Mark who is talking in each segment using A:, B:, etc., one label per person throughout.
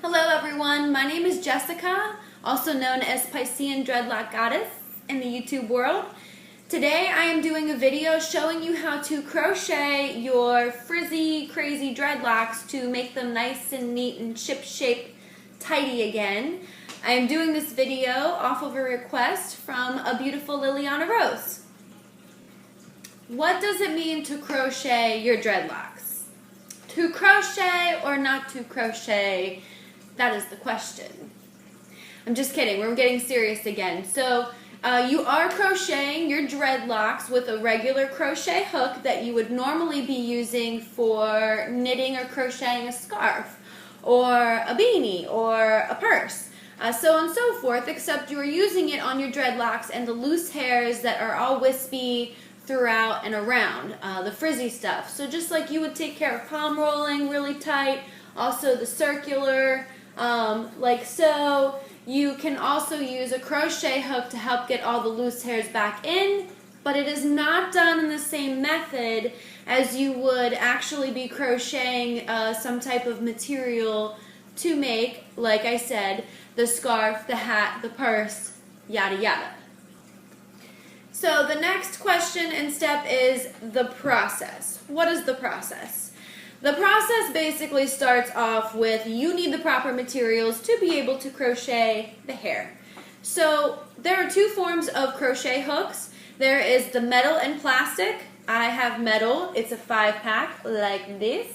A: Hello everyone, my name is Jessica, also known as Piscean Dreadlock Goddess in the YouTube world. Today I am doing a video showing you how to crochet your frizzy, crazy dreadlocks to make them nice and neat and ship-shape tidy again. I am doing this video off of a request from a beautiful Liliana Rose. What does it mean to crochet your dreadlocks? To crochet or not to crochet? That is the question. I'm just kidding, we're getting serious again. So you are crocheting your dreadlocks with a regular crochet hook that you would normally be using for knitting or crocheting a scarf or a beanie or a purse. So on and so forth, except you are using it on your dreadlocks and the loose hairs that are all wispy throughout and around, the frizzy stuff. So just like you would take care of palm rolling really tight, also the circular, like so, you can also use a crochet hook to help get all the loose hairs back in, but it is not done in the same method as you would actually be crocheting some type of material to make, like I said, the scarf, the hat, the purse, yada yada. So the next question and step is the process. What is the process? The process basically starts off with you need the proper materials to be able to crochet the hair. So there are two forms of crochet hooks. There is the metal and plastic. I have metal. It's a 5-pack like this.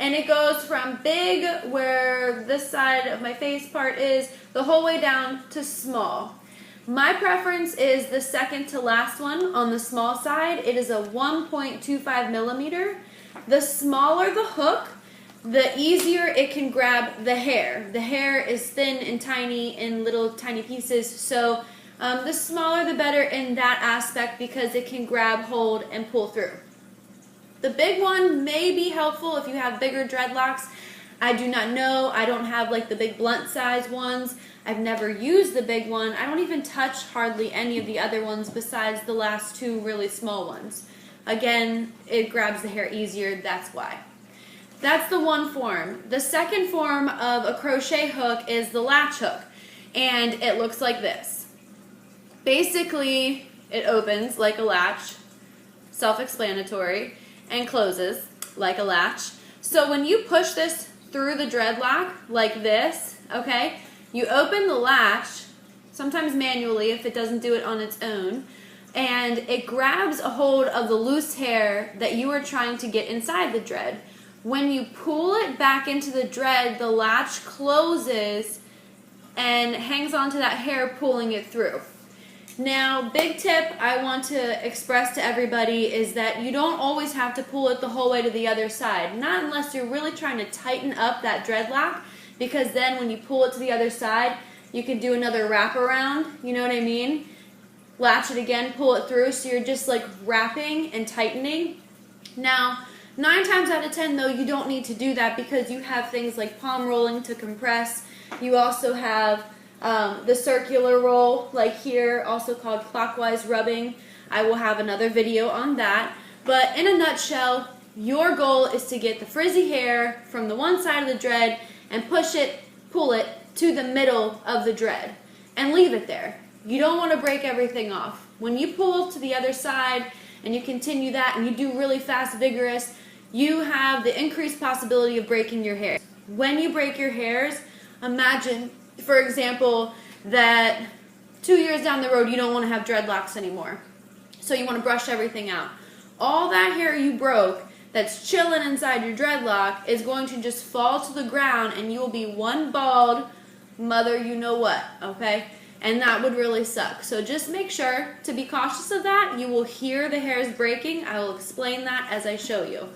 A: And it goes from big, where this side of my face part is, the whole way down to small. My preference is the second to last one on the small side. It is a 1.25 millimeter. The smaller the hook, the easier it can grab the hair. The hair is thin and tiny in little tiny pieces, so the smaller the better in that aspect because it can grab, hold, and pull through. The big one may be helpful if you have bigger dreadlocks. I do not know. I don't have like the big blunt size ones. I've never used the big one. I don't even touch hardly any of the other ones besides the last two really small ones. Again, it grabs the hair easier, that's why. That's the one form. The second form of a crochet hook is the latch hook, and it looks like this. Basically, it opens like a latch, self-explanatory, and closes like a latch. So when you push this through the dreadlock like this, okay, you open the latch, sometimes manually if it doesn't do it on its own, and it grabs a hold of the loose hair that you are trying to get inside the dread. When you pull it back into the dread, the latch closes and hangs onto that hair, pulling it through. Now, big tip I want to express to everybody is that you don't always have to pull it the whole way to the other side. Not unless you're really trying to tighten up that dreadlock, because then when you pull it to the other side, you can do another wrap around, you know what I mean? Latch it again, pull it through, so you're just like wrapping and tightening. Now, 9 times out of 10 though, you don't need to do that because you have things like palm rolling to compress. You also have the circular roll, like here, also called clockwise rubbing. I will have another video on that. But in a nutshell, your goal is to get the frizzy hair from the one side of the dread and push it, pull it to the middle of the dread and leave it there. You don't want to break everything off. When you pull to the other side and you continue that and you do really fast, vigorous, you have the increased possibility of breaking your hair. When you break your hairs, imagine, for example, that 2 years down the road you don't want to have dreadlocks anymore. So you want to brush everything out. All that hair you broke that's chilling inside your dreadlock is going to just fall to the ground and you will be one bald mother you know what, okay? And that would really suck. So just make sure to be cautious of that. You will hear the hairs breaking. I will explain that as I show you.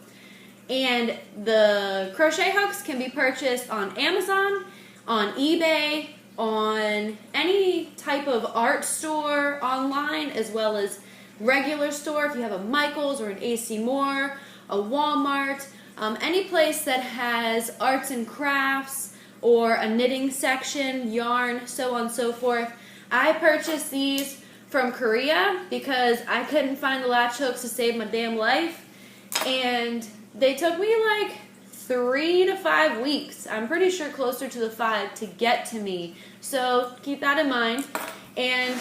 A: And the crochet hooks can be purchased on Amazon, on eBay, on any type of art store online, as well as regular store. If you have a Michael's or an AC Moore, a Walmart, any place that has arts and crafts or a knitting section, yarn, so on and so forth. I purchased these from Korea because I couldn't find the latch hooks to save my damn life. and they took me like 3 to 5 weeks. I'm pretty sure closer to the 5 to get to me. So keep that in mind. And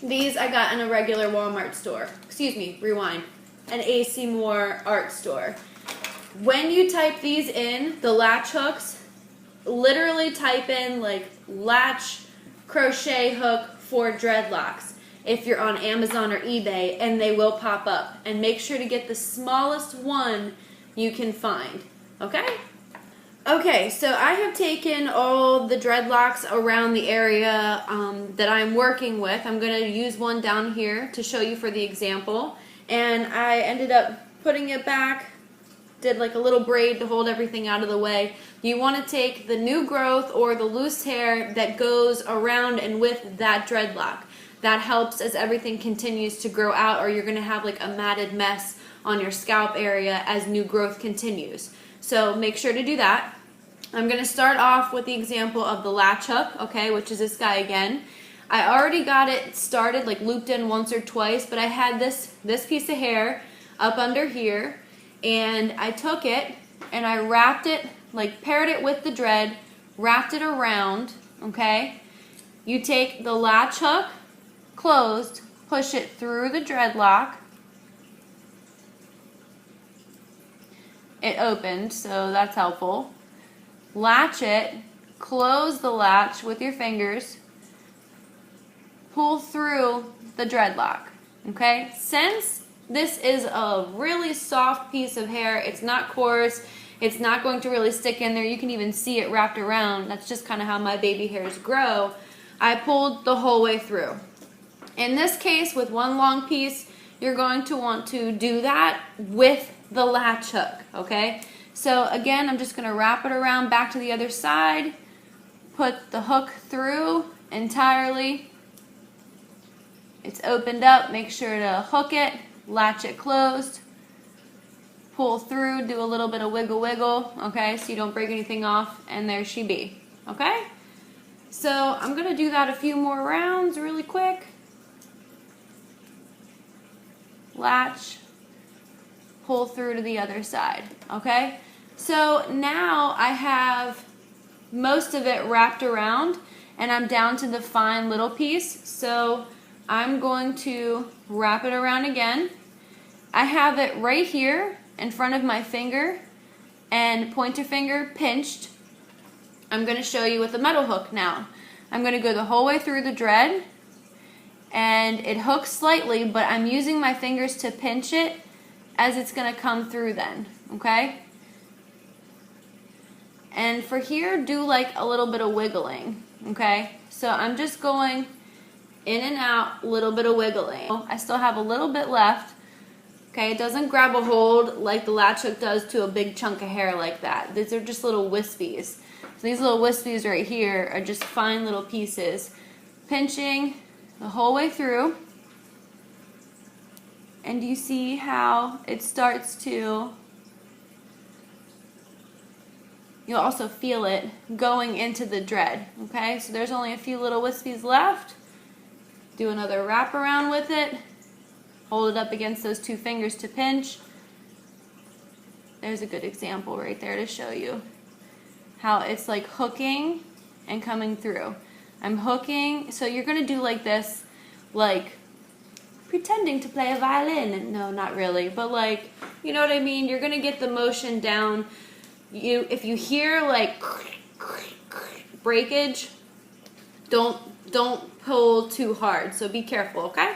A: these I got in a regular Walmart store. Excuse me, rewind. An A.C. Moore art store. When you type these in, the latch hooks, literally type in like latch crochet hook for dreadlocks if you're on Amazon or eBay, and they will pop up. And make sure to get the smallest one you can find. Okay? Okay, so I have taken all the dreadlocks around the area that I'm working with. I'm going to use one down here to show you for the example. And I ended up putting it back, did like a little braid to hold everything out of the way. You want to take the new growth or the loose hair that goes around and with that dreadlock. That helps as everything continues to grow out, or you're going to have like a matted mess on your scalp area as new growth continues. So make sure to do that. I'm going to start off with the example of the latch hook, okay, which is this guy again. I already got it started, like looped in once or twice, but I had this piece of hair up under here, and I took it and I wrapped it, like paired it with the dread, wrapped it around, okay? You take the latch hook, closed, push it through the dreadlock. It opened, so that's helpful. Latch it, close the latch with your fingers, pull through the dreadlock, okay? Since this is a really soft piece of hair, it's not coarse, it's not going to really stick in there, you can even see it wrapped around, that's just kind of how my baby hairs grow, I pulled the whole way through. In this case, with one long piece, you're going to want to do that with the latch hook, okay? So again, I'm just going to wrap it around back to the other side, put the hook through entirely. It's opened up, make sure to hook it, latch it closed, pull through, do a little bit of wiggle wiggle, okay, so you don't break anything off, and there she be, okay? So I'm going to do that a few more rounds really quick. Latch, pull through to the other side, okay? So now I have most of it wrapped around, and I'm down to the fine little piece, so I'm going to wrap it around again. I have it right here in front of my finger and pointer finger pinched. I'm going to show you with the metal hook now. I'm going to go the whole way through the dread, and it hooks slightly, but I'm using my fingers to pinch it as it's going to come through then, okay? And for here, do like a little bit of wiggling, okay? So I'm just going in and out, a little bit of wiggling. I still have a little bit left, okay? It doesn't grab a hold like the latch hook does to a big chunk of hair like that. These are just little wispies. So these little wispies right here are just fine little pieces. Pinching the whole way through. And you see how it starts to, you'll also feel it going into the dread, okay? So there's only a few little wispies left. Do another wrap around with it. Hold it up against those two fingers to pinch. There's a good example right there to show you how it's like hooking and coming through. I'm hooking, so you're gonna do like this, like pretending to play a violin. No, not really, but like, you know what I mean? You're gonna get the motion down. If you hear like breakage, don't pull too hard, so be careful, okay?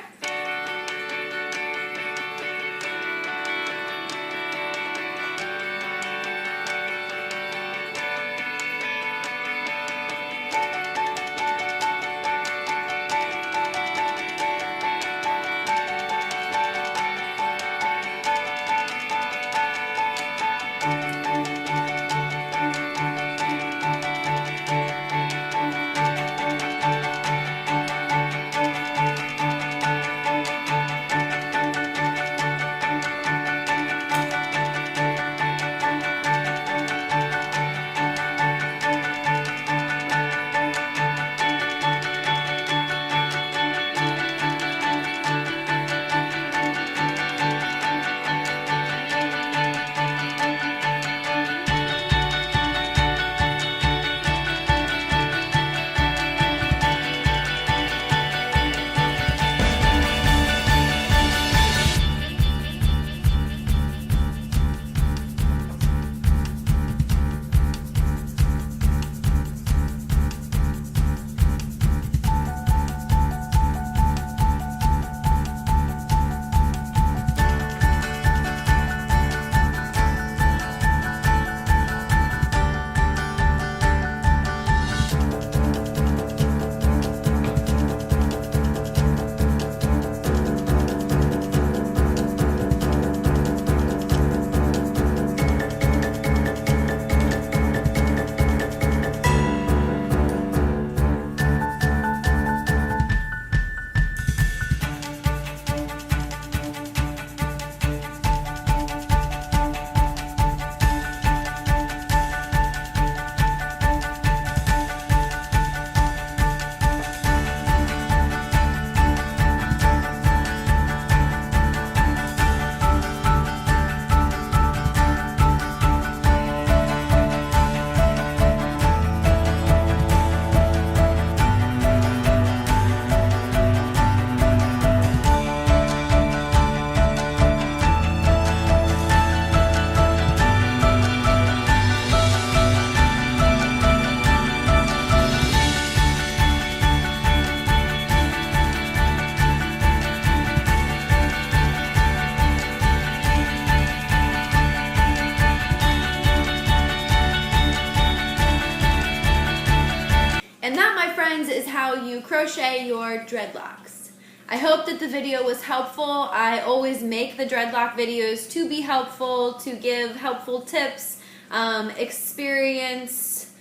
A: how you crochet your dreadlocks. I hope that the video was helpful. I always make the dreadlock videos to be helpful, to give helpful tips, experience,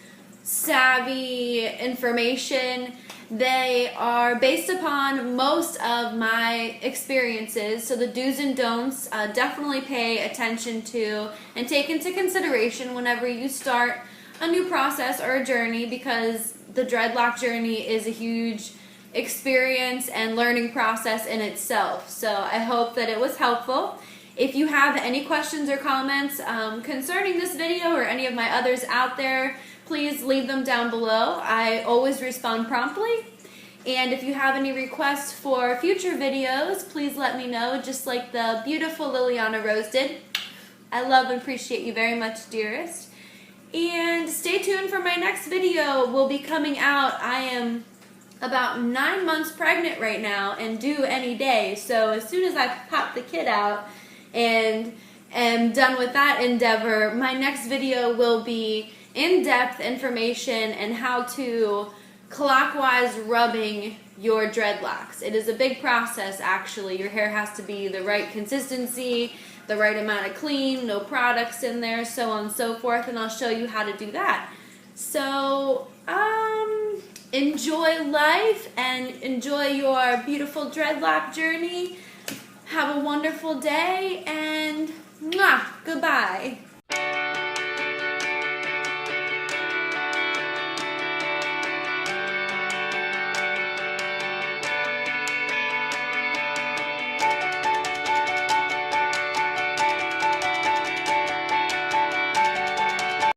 A: savvy information. They are based upon most of my experiences, so the do's and don'ts definitely pay attention to and take into consideration whenever you start a new process or a journey, because the dreadlock journey is a huge experience and learning process in itself. So I hope that it was helpful. If you have any questions or comments concerning this video or any of my others out there, please leave them down below. I always respond promptly. And if you have any requests for future videos, please let me know, just like the beautiful Liliana Rose did. I love and appreciate you very much, dearest. And stay tuned for my next video. Will be coming out. I am about 9 months pregnant right now and due any day. So as soon as I pop the kid out and am done with that endeavor, my next video will be in-depth information and how to clockwise rubbing your dreadlocks. It is a big process, actually. Your hair has to be the right consistency, the right amount of clean, no products in there, so on and so forth, and I'll show you how to do that. So, enjoy life and enjoy your beautiful dreadlock journey. Have a wonderful day, and mwah, goodbye.